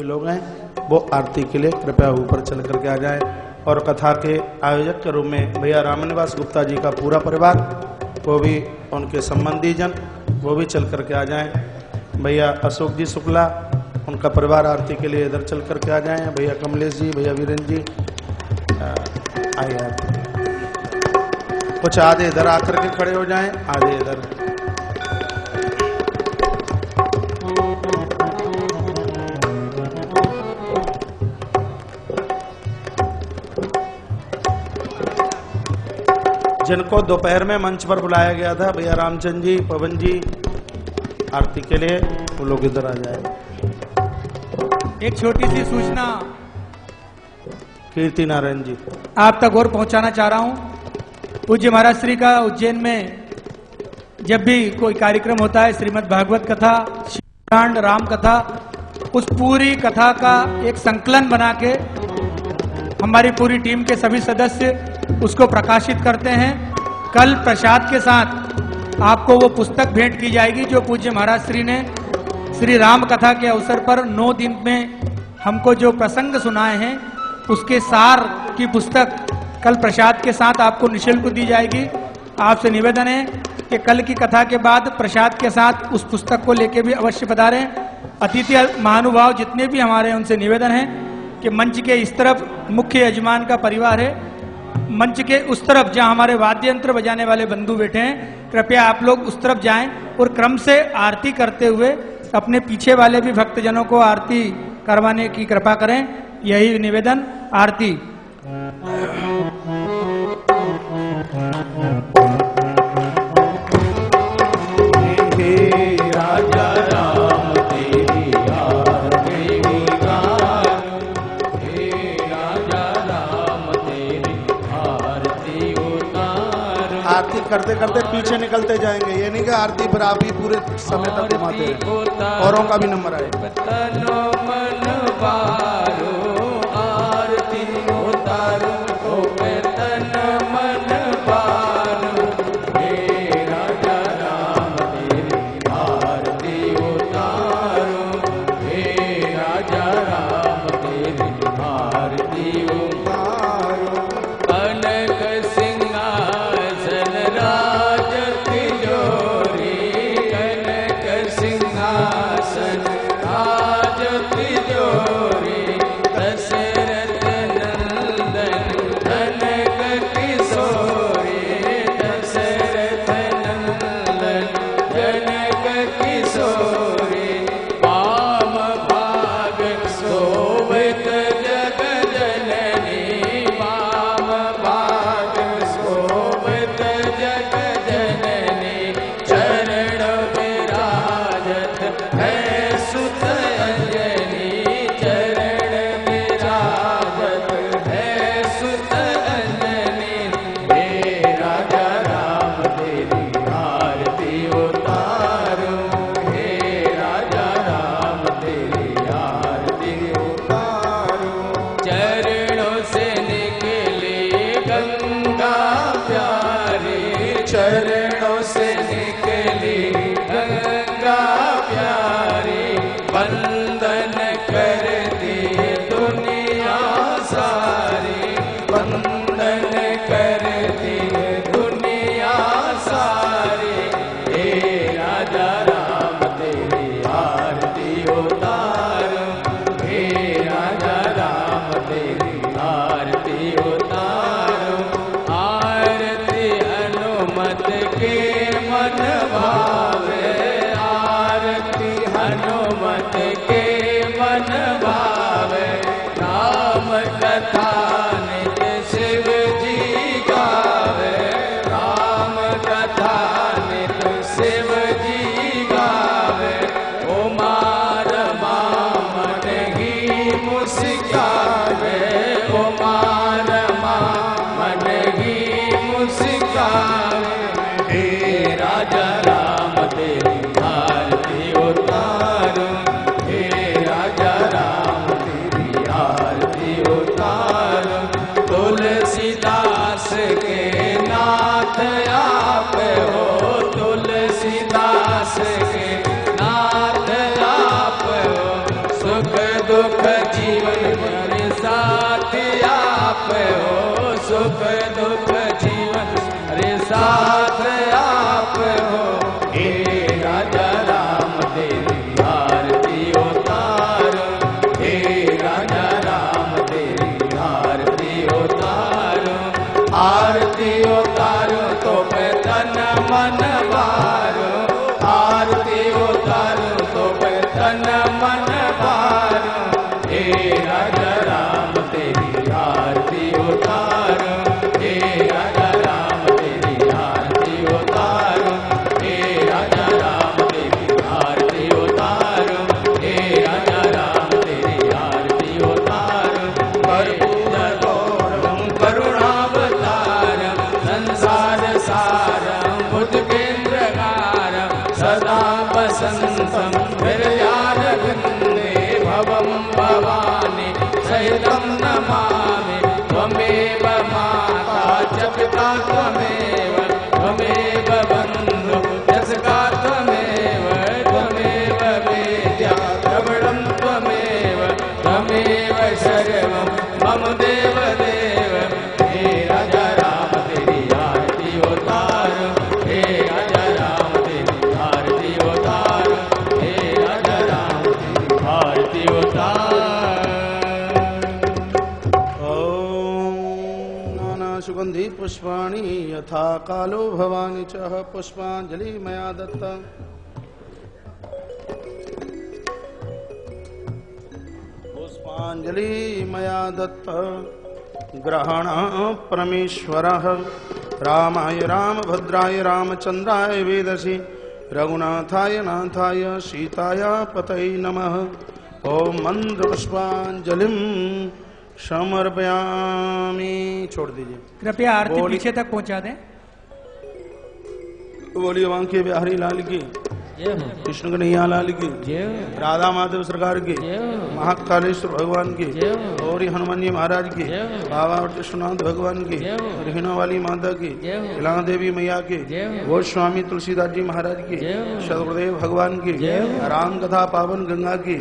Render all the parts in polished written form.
लोग हैं वो आरती के लिए कृपया ऊपर चल करके आ जाएं। और कथा के आयोजक के रूप में भैया रामनिवास गुप्ता जी का पूरा परिवार, वो भी उनके संबंधी जन वो भी चल करके आ जाएं। भैया अशोक जी शुक्ला उनका परिवार आरती के लिए इधर चल करके आ जाएं। भैया कमलेश जी, भैया वीरेंद्र जी आइए, कुछ आधे इधर आकर के खड़े हो जाएं, आधे इधर। जिनको दोपहर में मंच पर बुलाया गया था भैया रामचंद्र जी, पवन जी आरती के लिए, वो लोग इधर आ जाए। एक छोटी सी सूचना कीर्ति नारायण जी आप तक और पहुंचाना चाह रहा हूं। पूज्य महाराज श्री का उज्जैन में जब भी कोई कार्यक्रम होता है, श्रीमद् भागवत कथा, शिवकांड, राम कथा, उस पूरी कथा का एक संकलन बना के हमारी पूरी टीम के सभी सदस्य उसको प्रकाशित करते हैं। कल प्रसाद के साथ आपको वो पुस्तक भेंट की जाएगी जो पूज्य महाराज श्री ने श्री राम कथा के अवसर पर 9 दिन में हमको जो प्रसंग सुनाए हैं उसके सार की पुस्तक कल प्रसाद के साथ आपको निःशुल्क दी जाएगी। आपसे निवेदन है कि कल की कथा के बाद प्रसाद के साथ उस पुस्तक को लेके भी अवश्य पधारें। अतिथि महानुभाव जितने भी हमारे हैं उनसे निवेदन है कि मंच के इस तरफ मुख्य यजमान का परिवार है, मंच के उस तरफ जहां हमारे वाद्य यंत्र बजाने वाले बंधु बैठे हैं, कृपया आप लोग उस तरफ जाएं और क्रम से आरती करते हुए अपने पीछे वाले भी भक्तजनों को आरती करवाने की कृपा करें। यही निवेदन। आरती। आरती करते करते पीछे निकलते जाएंगे, ये नहीं कि आरती पर आप ही पूरे समय तक घुमाते हैं, औरों का भी नंबर आएगा। चरणों से निकली गंगा प्यारी, वंदन करती दुनिया सारी, वंदन करती दुनिया सारी। हे राजा राम तेरी आरती उतारो, हे राजा राम तेरी आरती उतारो। आरती हनुमत के मन भावे, आरती हनुमत के मन भावे। राम कथा नित्य शिव जी गावे, राम कथा नित्य शिव जी गावे। उमा रमा मन ही मुस्कावे, उमा रमा मन ही मुस्कावे। हे राजा राम तेरी आरती उतारो, हे राजा राम तेरी आरती उतारो। तुलसीदास के नाथ आप हो, तुलसीदास के नाथ आप हो। सुख दुख दुख जीवन अरे साथ आप हो, सुख दुख जीवन अरे साथ आप हो। हे राजा राम तेरी आरती उतारो, हे राजा राम तेरी आरती उतारो। आरती उतारो तो पे तन मन बारो, आरती उतारो तो पे तन मन बारो। हे राजा राम तेरी आरती उतारो, हे राजा राम तेरी आरती उतारो, हे राजा राम तेरी आरती उतारो, हे राजा राम तेरी आरती उतारो। कर्पूरगौरं करुणावतारं संसार सारं भुजगेन्द्रकारं सदा वसन्तं हृदयारविन्दे भवं भवानी सहितं नमामि। त्वमेव माता च पिता त्वमेव, त्वमेव बन्धु यस्का त्वमेव, त्वमेव वेद्या द्रविडं त्वमेव, त्वमेव सर्वं मम देव देव। हे राजा राम तेरी आरती उतारो, हे राजा राम तेरी आरती उतारो, हे राजा राम तेरी आरती उतारो। ॐ नानासुगन्धि पुष्पाणि यथा कालो भवानि च पुष्पाञ्जलि मया दत्ता। पुष्पाञ्जलि मया दत्ता ग्रहण परमेश्वरः। रामाय रामभद्राय रामचन्द्राय वेदसि रघुनाथाय नाथाय सीताय पतये नमः। ओम मंत्र पुष्पांजलिं समर्पयामि। छोड़ दीजिए। कृपया आरती बोली- पीछे तक पहुंचा दें। बोलिए वांके बिहारी लाल की, कृष्ण कन्हैया लाल की, राधा माधव सरकार की, महाकालेश्वर भगवान की, और हनुमान जी महाराज की, बाबा विश्वनाथ भगवान की, हिना वाली माता की, इला देवी मैया की, गोस्वामी तुलसीदास जी महाराज की, सदगुरुदेव भगवान की, राम कथा पावन गंगा की,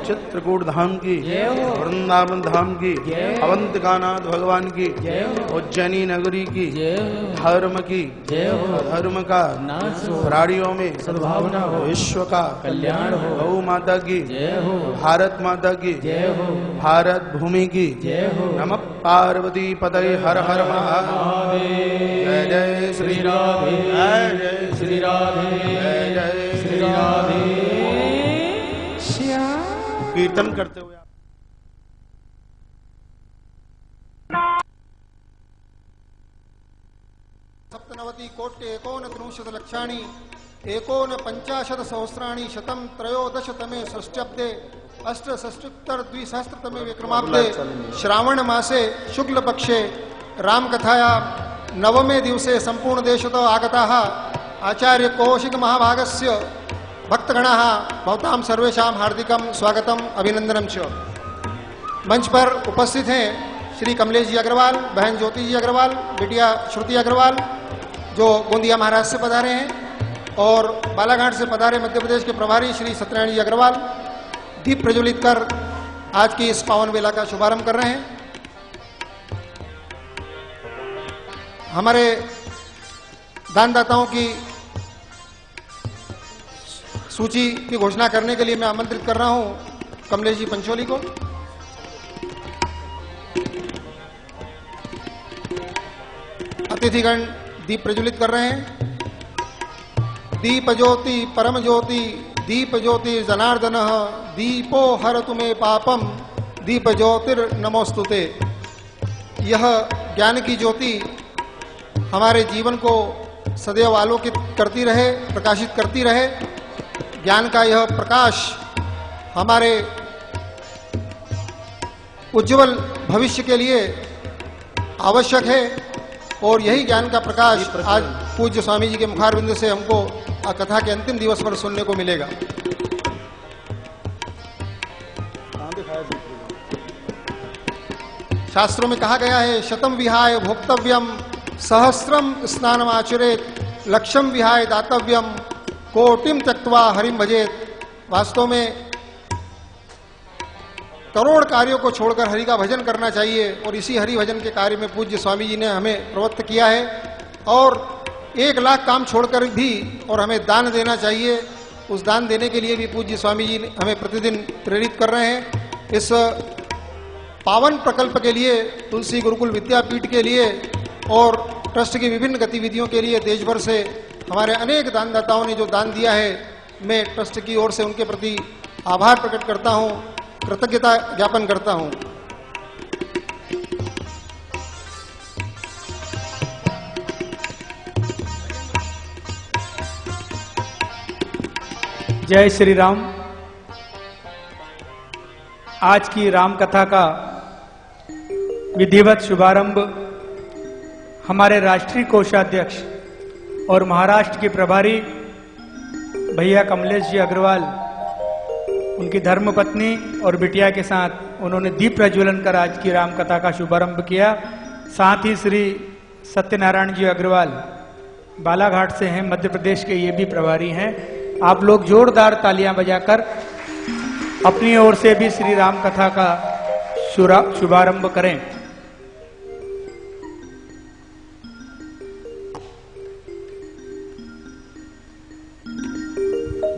चित्रकूट धाम की, वृंदावन धाम की, अवंतिकानाथ भगवान की, उज्जैनी नगरी की, धर्म की, धर्म का प्राणियों में सद्भावना हो, विश्व का कल्याण हो, गौ माता की जय हो, भारत माता की जय हो, भारत भूमि की जय हो। नमः पार्वती पतये हर हर महादेव। जय जय श्री राधे, जय जय श्री राधे, जय जय श्री राधे। कीर्तन करते हुए सप्तनवति कोट्य एकोनत्रिंशत् लक्षाणि एकोनपञ्चाशत् सहस्राणि शतं त्रयोदशतमे षष्ट्यब्दे अष्टषष्ट्युत्तरद्विसहस्रतमे विक्रमाब्दे श्रावण मासे शुक्ल पक्षे रामकथाया नवमे दिवसे संपूर्ण देशतो आगताः आचार्य कौशिक महाभागस्य भक्तगणाः भवतां सर्वेषां हार्दिकं स्वागतम् अभिनंदनं च। मंच पर उपस्थित हैं श्री कमलेश जी अग्रवाल, बहन ज्योति जी अग्रवाल, बिटिया श्रुति अग्रवाल जो गोंदिया महाराज से पधारे हैं, और बालाघाट से पधारे मध्य प्रदेश के प्रभारी श्री सत्यनारायण जी अग्रवाल दीप प्रज्वलित कर आज की इस पावन वेला का शुभारंभ कर रहे हैं। हमारे दानदाताओं की सूची की घोषणा करने के लिए मैं आमंत्रित कर रहा हूं कमलेश जी पंचोली को। अतिथिगण दीप प्रज्वलित कर रहे हैं। दीप ज्योति परम ज्योति, दीप ज्योति जनार्दन, दीपो हरतु मे पापम, दीप ज्योतिर नमोस्तुते। यह ज्ञान की ज्योति हमारे जीवन को सदैव आलोकित करती रहे, प्रकाशित करती रहे। ज्ञान का यह प्रकाश हमारे उज्जवल भविष्य के लिए आवश्यक है, और यही ज्ञान का प्रकाश आज पूज्य स्वामी जी के मुखारविंद से हमको कथा के अंतिम दिवस पर सुनने को मिलेगा। शास्त्रों में कहा गया है, शतम विहाय भोक्तव्यम, सहस्रम स्नानम आचरेत, लक्षम विहाय दातव्यम, कोटिम त्यक्त्वा हरिम भजेत। वास्तव में करोड़ कार्यों को छोड़कर हरि का भजन करना चाहिए और इसी हरि भजन के कार्य में पूज्य स्वामी जी ने हमें प्रवृत्त किया है। और 1 लाख काम छोड़कर भी और हमें दान देना चाहिए, उस दान देने के लिए भी पूज्य स्वामी जी हमें प्रतिदिन प्रेरित कर रहे हैं। इस पावन प्रकल्प के लिए, तुलसी गुरुकुल विद्यापीठ के लिए और ट्रस्ट की विभिन्न गतिविधियों के लिए देश भर से हमारे अनेक दानदाताओं ने जो दान दिया है, मैं ट्रस्ट की ओर से उनके प्रति आभार प्रकट करता हूं, कृतज्ञता ज्ञापन करता हूं। जय श्री राम। आज की राम कथा का विधिवत शुभारंभ हमारे राष्ट्रीय कोषाध्यक्ष और महाराष्ट्र के प्रभारी भैया कमलेश जी अग्रवाल, उनकी धर्मपत्नी और बिटिया के साथ उन्होंने दीप प्रज्वलन कर आज की राम कथा का शुभारंभ किया। साथ ही श्री सत्यनारायण जी अग्रवाल बालाघाट से हैं, मध्य प्रदेश के ये भी प्रभारी हैं। आप लोग जोरदार तालियां बजाकर अपनी ओर से भी श्री राम कथा का शुभारंभ करें।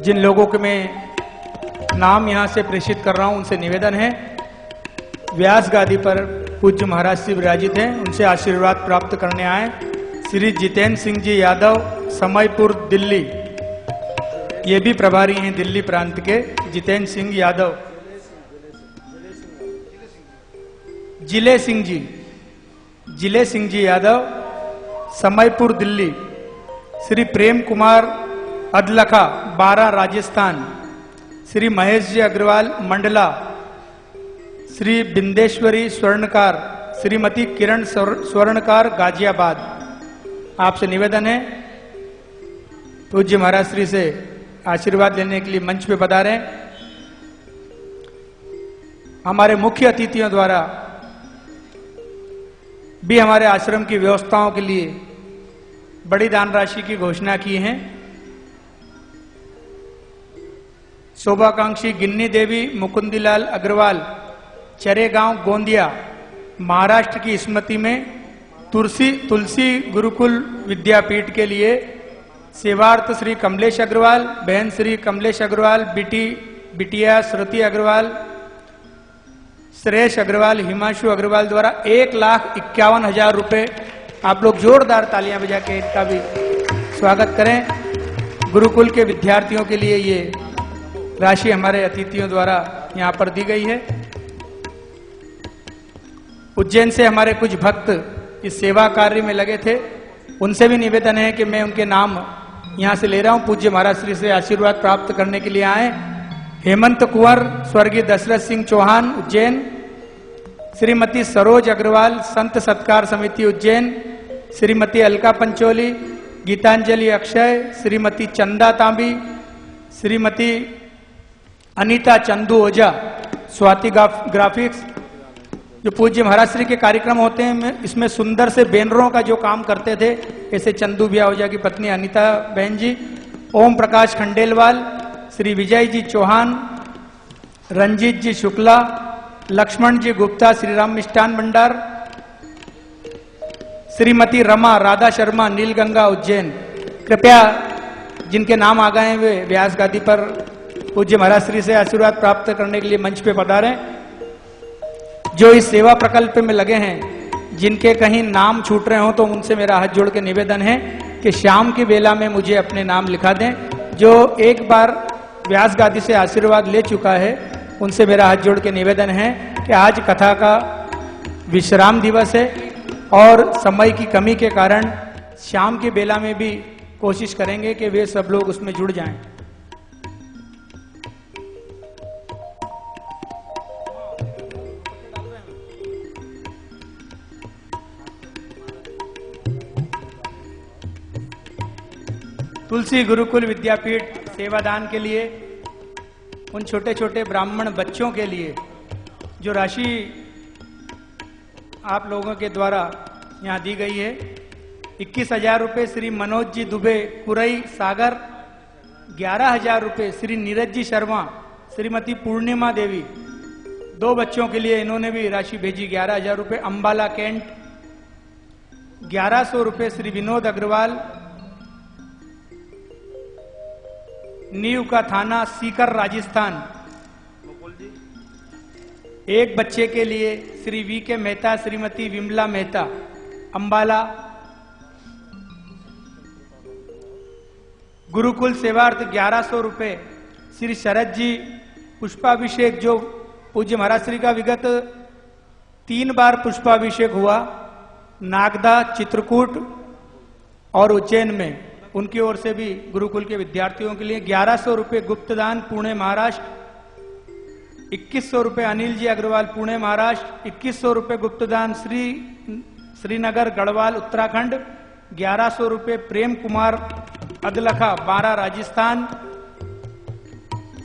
जिन लोगों के मैं नाम यहां से प्रेषित कर रहा हूं, उनसे निवेदन है, व्यास गादी पर पूज्य महाराज श्री विराजित हैं, उनसे आशीर्वाद प्राप्त करने आए। श्री जितेंद्र सिंह जी यादव, समयपुर, दिल्ली, ये भी प्रभारी हैं दिल्ली प्रांत के। जितेंद्र सिंह यादव, जिले सिंह जी यादव, समयपुर, दिल्ली। श्री प्रेम कुमार अदलखा, बारा, राजस्थान। श्री महेश जी अग्रवाल, मंडला। श्री बिंदेश्वरी स्वर्णकार, श्रीमती किरण स्वर्णकार, गाजियाबाद। आपसे निवेदन है, पूज्य महाराज श्री से आशीर्वाद लेने के लिए मंच पे पधारें। हमारे मुख्य अतिथियों द्वारा भी हमारे आश्रम की व्यवस्थाओं के लिए बड़ी दान राशि की घोषणा की है। शोभाकांक्षी गिन्नी देवी मुकुंदीलाल अग्रवाल, चरेगांव, गोंदिया, महाराष्ट्र की स्मृति में तुलसी गुरुकुल विद्यापीठ के लिए सेवार्थ श्री कमलेश अग्रवाल, बहन श्री कमलेश अग्रवाल, बिटिया श्रुति अग्रवाल, श्रेष अग्रवाल, हिमांशु अग्रवाल द्वारा 1,51,000 रुपए। आप लोग जोरदार तालियां बजा के इनका भी स्वागत करें। गुरुकुल के विद्यार्थियों के लिए ये राशि हमारे अतिथियों द्वारा यहां पर दी गई है। उज्जैन से हमारे कुछ भक्त इस सेवा कार्य में लगे थे, उनसे भी निवेदन है कि मैं उनके नाम यहां से ले रहा हूं। पूज्य महाराज श्री से आशीर्वाद प्राप्त करने के लिए आए। हेमंत कुंवर, स्वर्गीय दशरथ सिंह चौहान, उज्जैन। श्रीमती सरोज अग्रवाल, संत सत्कार समिति, उज्जैन। श्रीमती अलका पंचोली, गीतांजलि अक्षय, श्रीमती चंदा तांबी, श्रीमती अनीता चंदू ओझा, स्वाति ग्राफिक्स। जो पूज्य महाराज श्री के कार्यक्रम होते हैं, इसमें सुंदर से बैनरों का जो काम करते थे, ऐसे चंदू बिया ओझा की पत्नी अनीता बहन जी, ओम प्रकाश खंडेलवाल, श्री विजय जी चौहान, रंजीत जी शुक्ला, लक्ष्मण जी गुप्ता, श्री राम मिष्ठान भंडार, श्रीमती रमा राधा शर्मा, नीलगंगा, उज्जैन। कृपया जिनके नाम आ गए हैं वे व्यास गादी पर पूज्य महाराज श्री से आशीर्वाद प्राप्त करने के लिए मंच पे पधारें। जो इस सेवा प्रकल्प में लगे हैं, जिनके कहीं नाम छूट रहे हो, तो उनसे मेरा हाथ जोड़ के निवेदन है कि शाम की बेला में मुझे अपने नाम लिखा दें। जो एक बार व्यास गादी से आशीर्वाद ले चुका है, उनसे मेरा हाथ जोड़ के निवेदन है कि आज कथा का विश्राम दिवस है और समय की कमी के कारण शाम की बेला में भी कोशिश करेंगे कि वे सब लोग उसमें जुड़ जाएं। तुलसी गुरुकुल विद्यापीठ सेवादान के लिए, उन छोटे छोटे ब्राह्मण बच्चों के लिए जो राशि आप लोगों के द्वारा यहाँ दी गई है, 21,000 रुपये श्री मनोज जी दुबे, कुरई, सागर। 11,000 रुपये श्री नीरज जी शर्मा, श्रीमती पूर्णिमा देवी, 2 बच्चों के लिए इन्होंने भी राशि भेजी 11,000 रुपये। अंबाला कैंट 1100 रुपये श्री विनोद अग्रवाल। नीव का थाना सीकर राजस्थान। एक बच्चे के लिए श्री वी के मेहता श्रीमती विमला मेहता अंबाला। गुरुकुल सेवार्थ 1100 रुपये श्री शरद जी पुष्पाभिषेक, जो पूज्य महाराज श्री का विगत 3 बार पुष्पाभिषेक हुआ नागदा, चित्रकूट और उज्जैन में, उनकी ओर से भी गुरुकुल के विद्यार्थियों के लिए 1100 रुपये गुप्तदान पुणे महाराष्ट्र। 2100 रुपये अनिल जी अग्रवाल पुणे महाराष्ट्र। 2100 रुपये गुप्तदान श्रीनगर गढ़वाल उत्तराखंड। 1100 रुपये प्रेम कुमार अदलखा 12 राजस्थान।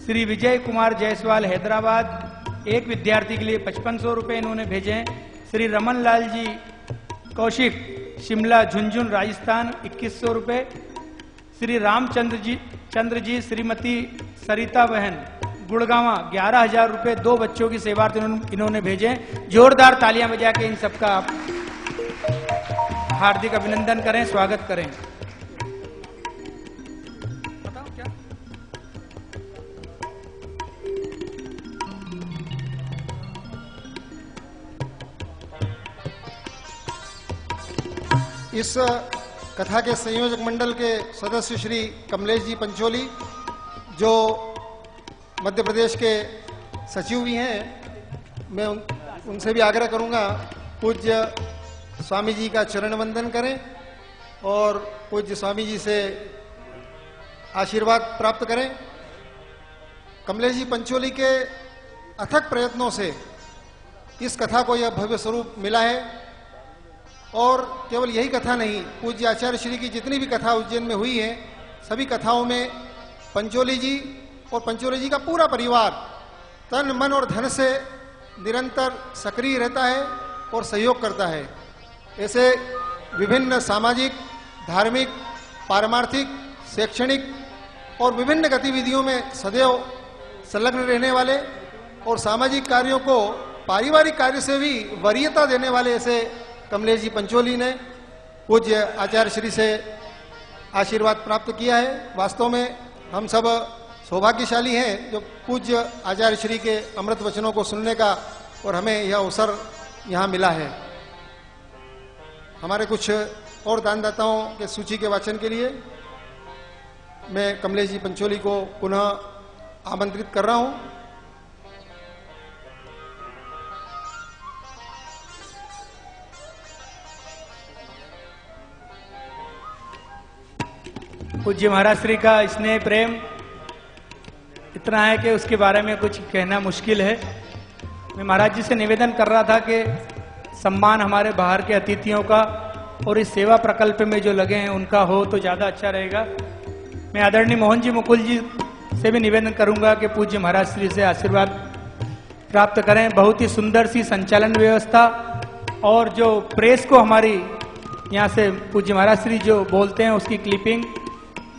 श्री विजय कुमार जायसवाल हैदराबाद। एक विद्यार्थी के लिए 5500 रुपये इन्होंने भेजे हैं। श्री रमन लाल जी कौशिक शिमला झुंझुन राजस्थान 2100 रुपये। श्री चंद्र जी श्रीमती सरिता बहन गुड़गांवा 11,000 रुपये। 2 बच्चों की सेवार्थ इन्होंने भेजे। जोरदार तालियां बजा के इन सबका हार्दिक अभिनंदन करें, स्वागत करें। बताओ क्या? इस कथा के संयोजक मंडल के सदस्य श्री कमलेश जी पंचोली, जो मध्य प्रदेश के सचिव भी हैं, मैं उनसे भी आग्रह करूंगा पूज्य स्वामी जी का चरण वंदन करें और पूज्य स्वामी जी से आशीर्वाद प्राप्त करें। कमलेश जी पंचोली के अथक प्रयत्नों से इस कथा को यह भव्य स्वरूप मिला है। और केवल यही कथा नहीं, पूज्य आचार्य श्री की जितनी भी कथा उज्जैन में हुई है, सभी कथाओं में पंचोली जी और पंचोली जी का पूरा परिवार तन मन और धन से निरंतर सक्रिय रहता है और सहयोग करता है। ऐसे विभिन्न सामाजिक, धार्मिक, पारमार्थिक, शैक्षणिक और विभिन्न गतिविधियों में सदैव संलग्न रहने वाले और सामाजिक कार्यों को पारिवारिक कार्य से भी वरीयता देने वाले ऐसे कमलेश जी पंचोली ने पूज्य आचार्य श्री से आशीर्वाद प्राप्त किया है। वास्तव में हम सब सौभाग्यशाली हैं जो पूज्य आचार्य श्री के अमृत वचनों को सुनने का और हमें यह अवसर यहाँ मिला है। हमारे कुछ और दानदाताओं के सूची के वाचन के लिए मैं कमलेश जी पंचोली को पुनः आमंत्रित कर रहा हूं। पूज्य महाराज श्री का स्नेह प्रेम इतना है कि उसके बारे में कुछ कहना मुश्किल है। मैं महाराज जी से निवेदन कर रहा था कि सम्मान हमारे बाहर के अतिथियों का और इस सेवा प्रकल्प में जो लगे हैं उनका हो तो ज़्यादा अच्छा रहेगा। मैं आदरणीय मोहन जी मुकुल जी से भी निवेदन करूंगा कि पूज्य महाराज श्री से आशीर्वाद प्राप्त करें। बहुत ही सुंदर सी संचालन व्यवस्था और जो प्रेस को हमारी यहाँ से पूज्य महाराज श्री जो बोलते हैं उसकी क्लिपिंग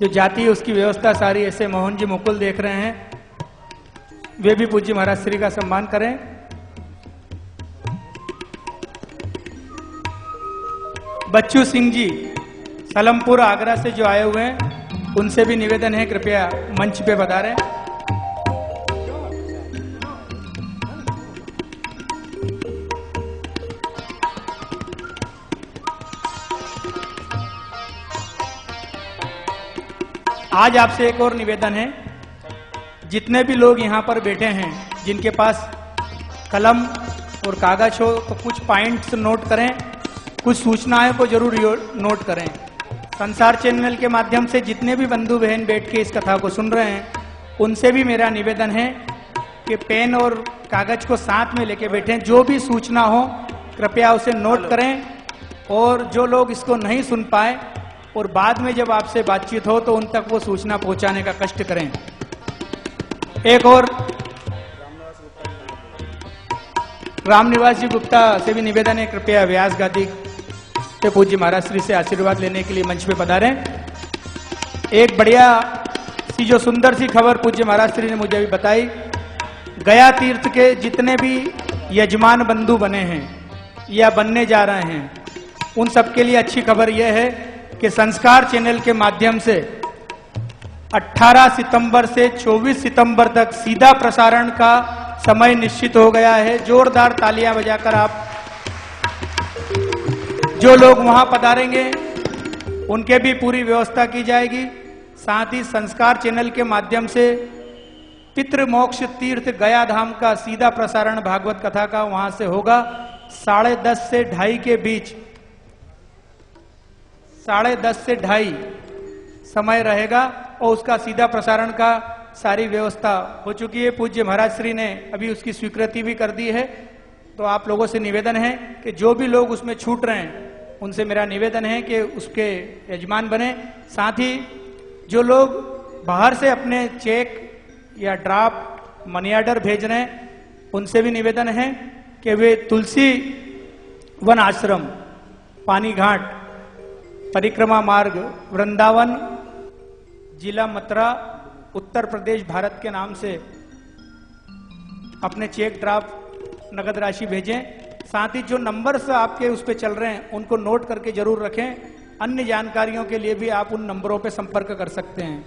जो जाती है उसकी व्यवस्था सारी ऐसे मोहन जी मुकुल देख रहे हैं, वे भी पूज्य महाराज श्री का सम्मान करें। बच्चू सिंह जी सलमपुर आगरा से जो आए हुए हैं उनसे भी निवेदन है कृपया मंच पे पधारें। आज आपसे एक और निवेदन है, जितने भी लोग यहाँ पर बैठे हैं जिनके पास कलम और कागज हो तो कुछ पॉइंट्स नोट करें, कुछ सूचनाएं को जरूर नोट करें। संसार चैनल के माध्यम से जितने भी बंधु बहन बैठ के इस कथा को सुन रहे हैं उनसे भी मेरा निवेदन है कि पेन और कागज को साथ में लेके बैठें। जो भी सूचना हो कृपया उसे नोट करें और जो लोग इसको नहीं सुन पाए और बाद में जब आपसे बातचीत हो तो उन तक वो सूचना पहुंचाने का कष्ट करें। एक और रामनिवास जी गुप्ता से भी निवेदन है कृपया व्यास गादी के पूज्य महाराज श्री से आशीर्वाद लेने के लिए मंच पे पधारें। एक बढ़िया सी जो सुंदर सी खबर पूज्य महाराज श्री ने मुझे अभी बताई, गया तीर्थ के जितने भी यजमान बंधु बने हैं या बनने जा रहे हैं, उन सबके लिए अच्छी खबर यह है कि संस्कार चैनल के माध्यम से 18 सितंबर से 24 सितंबर तक सीधा प्रसारण का समय निश्चित हो गया है। जोरदार तालियां बजाकर आप जो लोग वहां पधारेंगे उनके भी पूरी व्यवस्था की जाएगी। साथ ही संस्कार चैनल के माध्यम से पितृमोक्ष तीर्थ गया धाम का सीधा प्रसारण भागवत कथा का वहां से होगा। 10:30 से 2:30 के बीच, 10:30 से 2:30 समय रहेगा और उसका सीधा प्रसारण का सारी व्यवस्था हो चुकी है। पूज्य महाराज श्री ने अभी उसकी स्वीकृति भी कर दी है। तो आप लोगों से निवेदन है कि जो भी लोग उसमें छूट रहे हैं उनसे मेरा निवेदन है कि उसके यजमान बने। साथ ही जो लोग बाहर से अपने चेक या ड्राफ्ट मनी ऑर्डर भेज रहे हैं उनसे भी निवेदन है कि वे तुलसी वन आश्रम, पानी घाट, परिक्रमा मार्ग, वृंदावन, जिला मथुरा, उत्तर प्रदेश, भारत के नाम से अपने चेक ड्राफ्ट नगद राशि भेजें। साथ ही जो नंबर्स आपके उस पे चल रहे हैं उनको नोट करके जरूर रखें। अन्य जानकारियों के लिए भी आप उन नंबरों पे संपर्क कर सकते हैं।